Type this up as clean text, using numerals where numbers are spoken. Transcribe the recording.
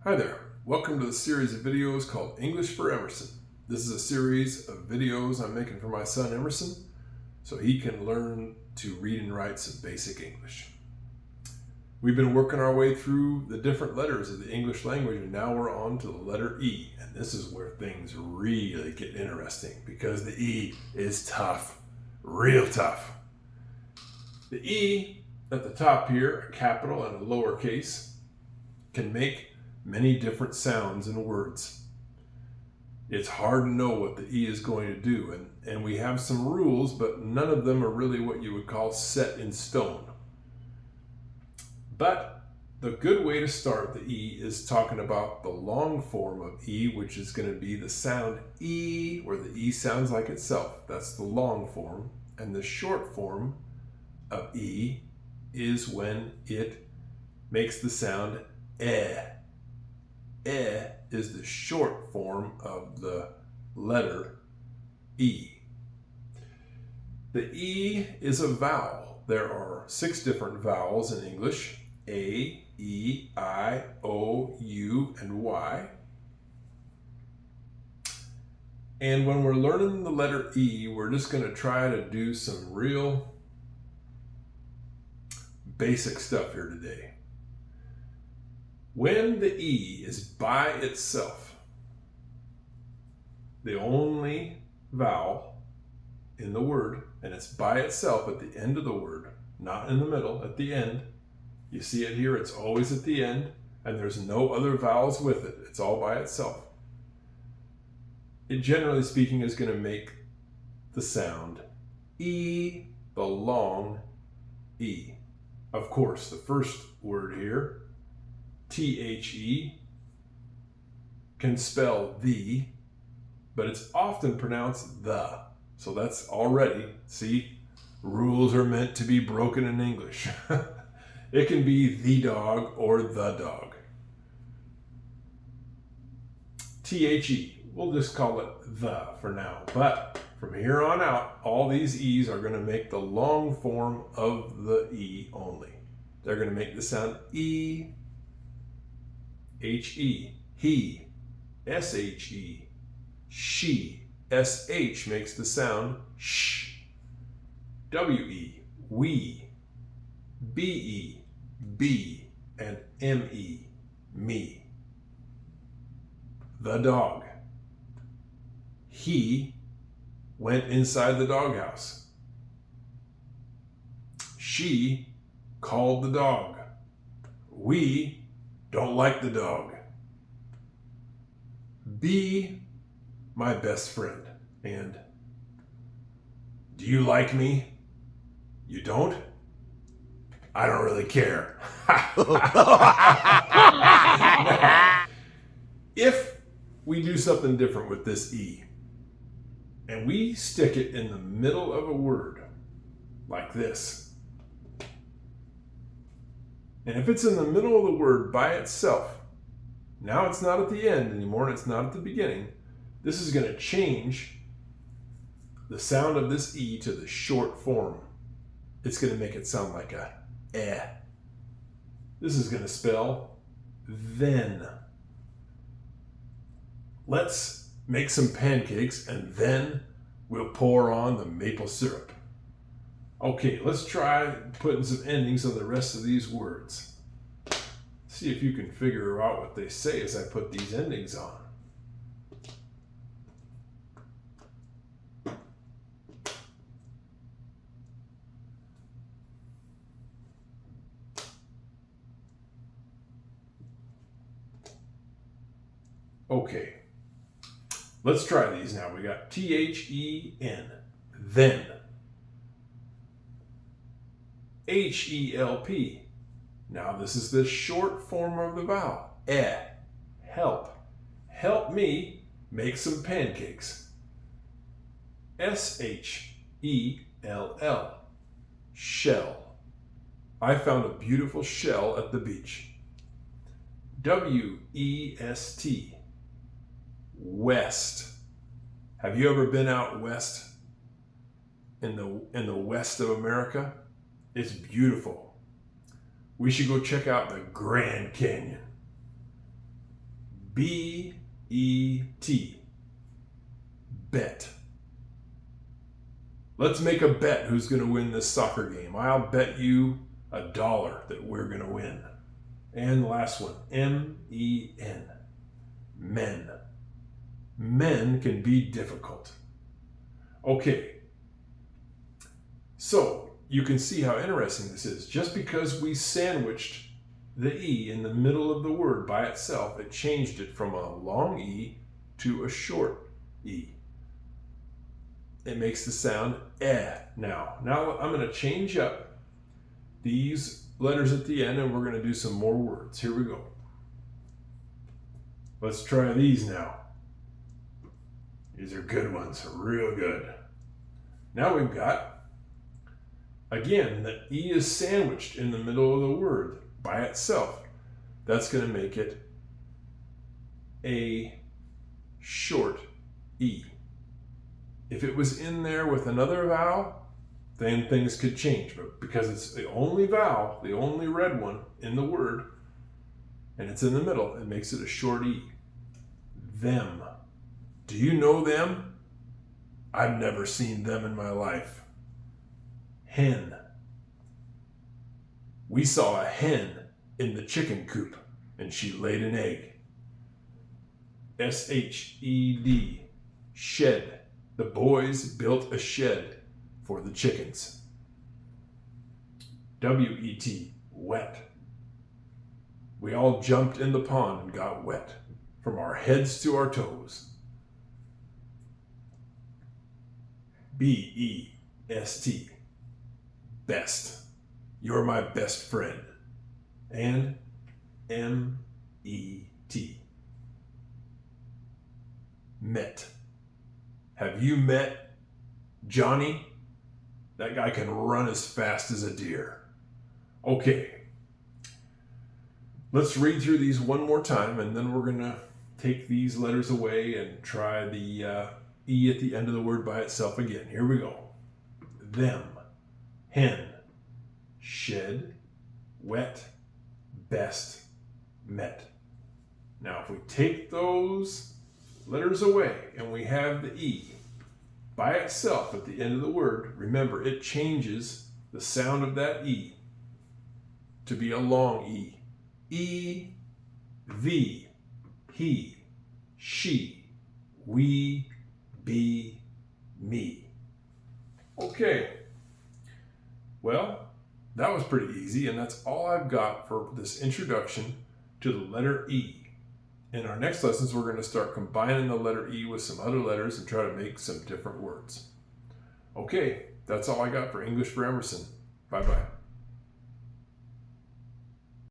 Hi there, welcome to the series of videos called English for Emerson. This is a series of videos I'm making for my son Emerson so he can learn to read and write some basic English. We've been working our way through the different letters of the English language and now we're on to the letter E, and this is where things really get interesting because the E is tough, real tough. The E at the top here, a capital and a lowercase, can make many different sounds and words. It's hard to know what the E is going to do, and we have some rules, but none of them are really what you would call set in stone. But the good way to start the E is talking about the long form of E, which is going to be the sound E, where the E sounds like itself. That's the long form. And the short form of E is when it makes the sound eh. Eh is the short form of the letter E. The E is a vowel. There are 6 different vowels in English: A, E, I, O, U, and Y. And when we're learning the letter E, we're just going to try to do some real basic stuff here today. When the E is by itself, the only vowel in the word, and it's by itself at the end of the word, not in the middle, at the end. You see it here, it's always at the end, and there's no other vowels with it. It's all by itself. It, generally speaking, is going to make the sound E, the long E. Of course, the first word here, T-H-E, can spell the, but it's often pronounced the. So that's already, see, rules are meant to be broken in English. It can be the dog or the dog. T-H-E, we'll just call it the for now. But from here on out, all these E's are going to make the long form of the E only. They're going to make the sound E, H-E, he, S-H-E, she, S-H makes the sound sh, W-E, we, B-E, be, and M-E, me. The dog. He went inside the doghouse. She called the dog. We don't like the dog. Be my best friend. And do you like me? You don't? I don't really care. Now, if we do something different with this E, and we stick it in the middle of a word, like this, and if it's in the middle of the word by itself, now it's not at the end anymore, and it's not at the beginning. This is going to change the sound of this E to the short form. It's going to make it sound like a eh. This is going to spell then. Let's make some pancakes and then we'll pour on the maple syrup. Okay, let's try putting some endings on the rest of these words. See if you can figure out what they say as I put these endings on. Okay, let's try these now. We got T-H-E-N, then. H-E-L-P. Now this is the short form of the vowel. Eh, help. Help me make some pancakes. S-H-E-L-L. Shell. I found a beautiful shell at the beach. W-E-S-T. West. Have you ever been out west in the west of America? It's beautiful. We should go check out the Grand Canyon. B-E-T. Bet. Let's make a bet who's going to win this soccer game. I'll bet you $1 that we're going to win. And the last one, M-E-N. Men. Men can be difficult. Okay. So, you can see how interesting this is. Just because we sandwiched the E in the middle of the word by itself, it changed it from a long E to a short E. It makes the sound eh now. Now I'm going to change up these letters at the end and we're going to do some more words. Here we go. Let's try these now. These are good ones, real good. Now we've got, again, the E is sandwiched in the middle of the word by itself. That's going to make it a short E. If it was in there with another vowel, then things could change. But because it's the only vowel, the only red one in the word, and it's in the middle, it makes it a short E. Them. Do you know them? I've never seen them in my life. Hen. We saw a hen in the chicken coop, and she laid an egg. S-H-E-D. Shed. The boys built a shed for the chickens. W-E-T. Wet. We all jumped in the pond and got wet, from our heads to our toes. B-E-S-T. Best. You're my best friend. And M-E-T. Met. Have you met Johnny? That guy can run as fast as a deer. Okay. Let's read through these one more time, and then we're going to take these letters away and try the E at the end of the word by itself again. Here we go. Them. Hen. Shed. Wet. Best. Met. Now, if we take those letters away and we have the E by itself at the end of the word, remember it changes the sound of that E to be a long E. E, thee, he, she, we, be, me. Okay. Well, that was pretty easy, and that's all I've got for this introduction to the letter E. In our next lessons, we're going to start combining the letter E with some other letters and try to make some different words. Okay, that's all I got for English for Emerson. Bye-bye.